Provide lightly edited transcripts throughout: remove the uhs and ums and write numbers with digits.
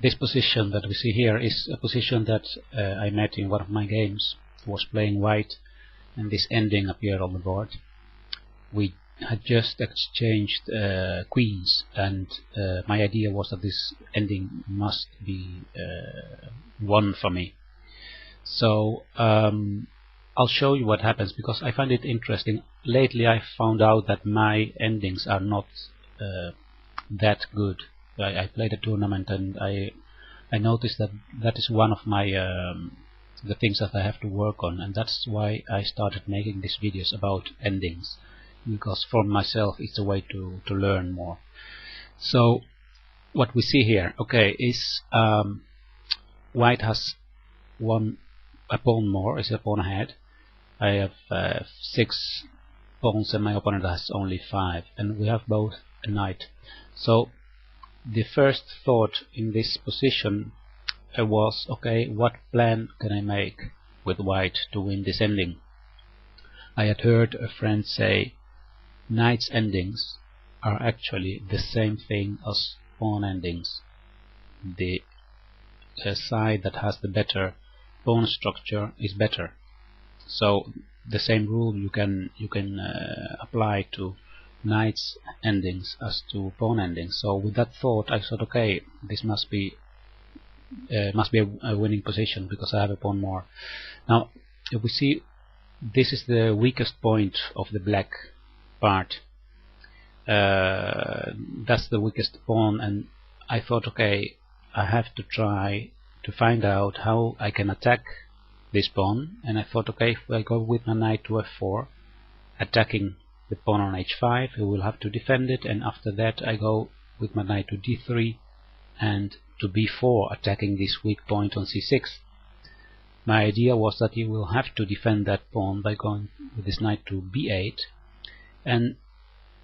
This position that we see here is a position that I met in one of my games. I was playing white and this ending appeared on the board. We had just exchanged queens, and my idea was that this ending must be won for me. So I'll show you what happens, because I find it interesting. Lately I found out that my endings are not that good. I played a tournament and I noticed that that is one of my the things that I have to work on, and that's why I started making these videos about endings, because for myself it's a way to learn more. So what we see here, okay, is white has a pawn more, is a pawn ahead. I have 6 pawns and my opponent has only 5, and we have both a knight. So the first thought in this position was, okay, what plan can I make with white to win this ending? I had heard a friend say knight's endings are actually the same thing as pawn endings. The side that has the better pawn structure is better. So the same rule you can apply to knight's endings as to pawn endings. So with that thought, I thought, okay, this must be a winning position because I have a pawn more. Now, if we see, this is the weakest point of the black part. That's the weakest pawn, and I thought, okay, I have to try to find out how I can attack this pawn. And I thought, okay, if I go with my knight to f4, attacking the pawn on h5, I will have to defend it, and after that I go with my knight to d3 and to b4, attacking this weak point on c6. My idea was that he will have to defend that pawn by going with his knight to b8, and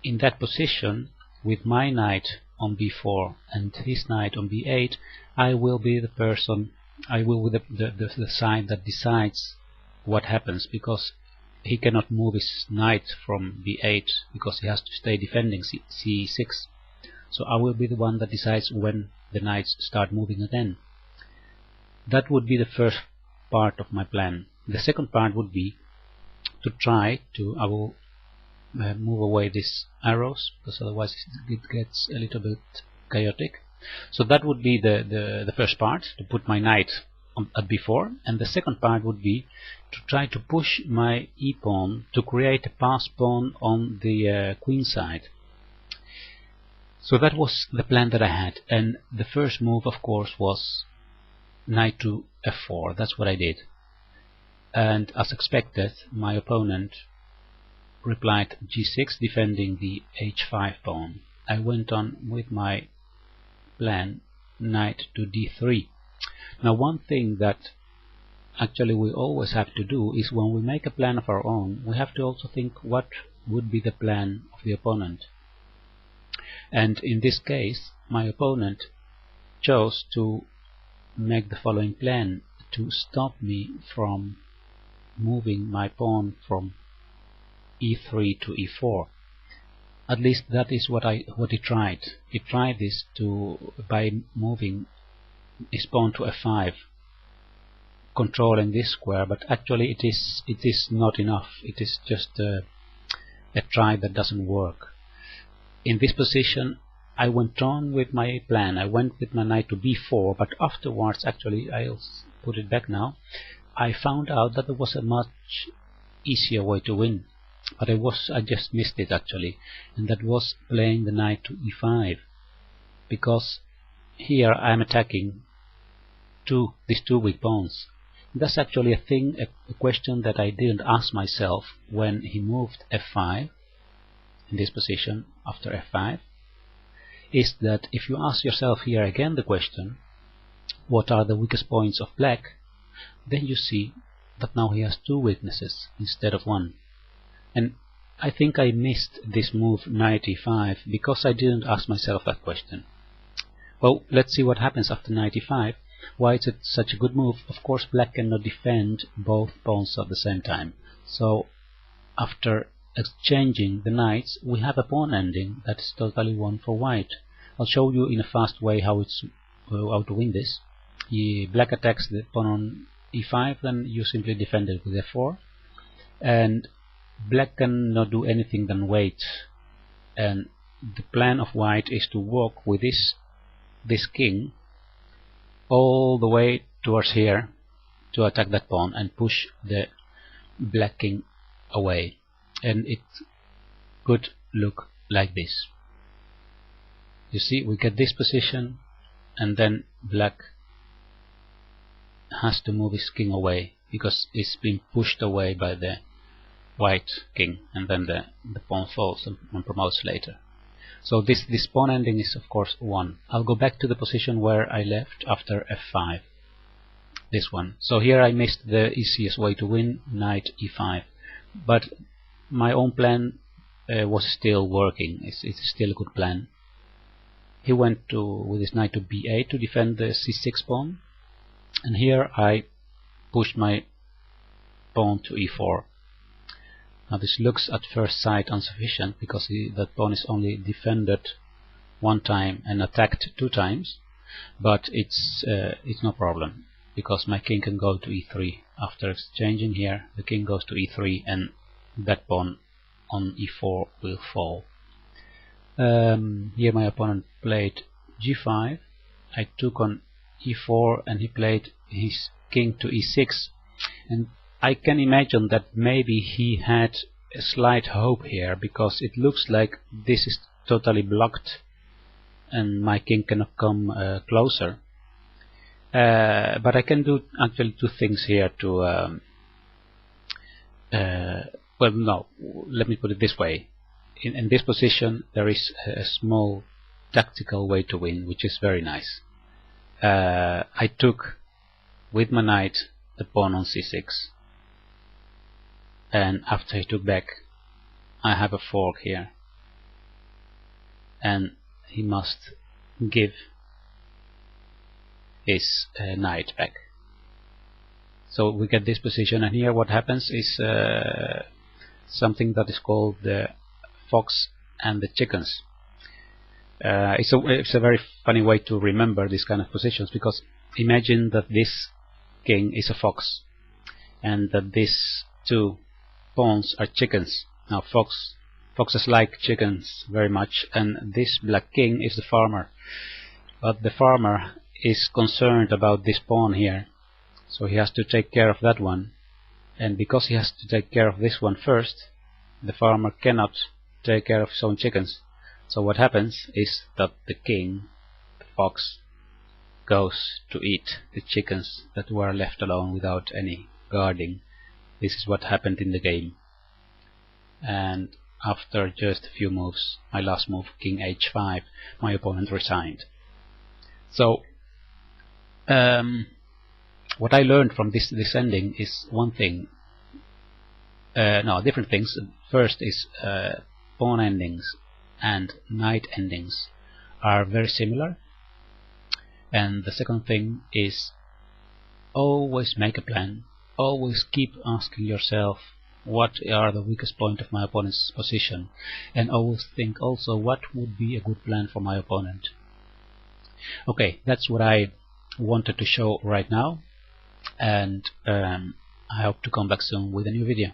in that position, with my knight on b4 and his knight on b8, I will be the person, I will be the side that decides what happens, because he cannot move his knight from b8 because he has to stay defending c6. So I will be the one that decides when the knights start moving again. That would be the first part of my plan. The second part would be to try to, I will move away these arrows because otherwise it gets a little bit chaotic. So that would be the first part, to put my knight at b4, and the second part would be to try to push my e-pawn to create a pass pawn on the queen side. So that was the plan that I had, and the first move, of course, was knight to f4. That's what I did, and as expected, my opponent replied g6, defending the h5 pawn. I went on with my plan, knight to d3. Now, one thing that actually we always have to do is, when we make a plan of our own, we have to also think what would be the plan of the opponent. And in this case, my opponent chose to make the following plan: to stop me from moving my pawn from e3 to e4. At least that is what he tried. He tried this by moving his pawn to f5, controlling this square, but actually it is not enough. It is just a try that doesn't work. In this position, I went on with my plan. I went with my knight to b4, but afterwards, actually, I'll put it back now, I found out that there was a much easier way to win, but I just missed it actually, and that was playing the knight to e5, because here I'm attacking these two weak pawns. That's actually a question that I didn't ask myself when he moved f5 in this position after f5, is that if you ask yourself here again the question, what are the weakest points of black, then you see that now he has two weaknesses instead of one. And I think I missed this move knight e5 because I didn't ask myself that question. Well, let's see what happens after knight e5. Why is it such a good move? Of course, black cannot defend both pawns at the same time. So after exchanging the knights, we have a pawn ending that is totally won for white. I'll show you in a fast way how it's how to win this. Black attacks the pawn on e5, then you simply defend it with f4, and black cannot do anything than wait. And the plan of white is to walk with this king all the way towards here to attack that pawn and push the black king away, and it could look like this. You see, we get this position, and then black has to move his king away because it's been pushed away by the white king, and then the pawn falls and promotes later. So this pawn ending is of course 1. I'll go back to the position where I left after f5, this one. So here I missed the easiest way to win, knight e5, but my own plan was still working. It's still a good plan. He went with his knight to b8 to defend the c6 pawn, and here I pushed my pawn to e4. Now this looks at first sight insufficient because that pawn is only defended 1 time and attacked 2 times, but it's no problem because my king can go to e3. After exchanging here, the king goes to e3 and that pawn on e4 will fall. Here my opponent played g5. I took on e4 and he played his king to e6, and I can imagine that maybe he had a slight hope here because it looks like this is totally blocked and my king cannot come closer. But I can do actually 2 things here to well, no, let me put it this way. In this position there is a small tactical way to win, which is very nice. I took with my knight the pawn on c6, and after he took back, I have a fork here, and he must give his knight back. So we get this position, and here what happens is something that is called the fox and the chickens. It's a very funny way to remember these kind of positions, because imagine that this king is a fox and that these 2 pawns are chickens. Now foxes like chickens very much, and this black king is the farmer, but the farmer is concerned about this pawn here, so he has to take care of that one, and because he has to take care of this one first, the farmer cannot take care of his own chickens. So what happens is that the king, the fox, goes to eat the chickens that were left alone without any guarding. This is what happened in the game. And after just a few moves, my last move, king h5, my opponent resigned. So what I learned from this ending is one thing. No, different things. First is pawn endings and knight endings are very similar. And the second thing is always make a plan. Always keep asking yourself what are the weakest point of my opponent's position, and always think also what would be a good plan for my opponent. Okay, that's what I wanted to show right now, and I hope to come back soon with a new video.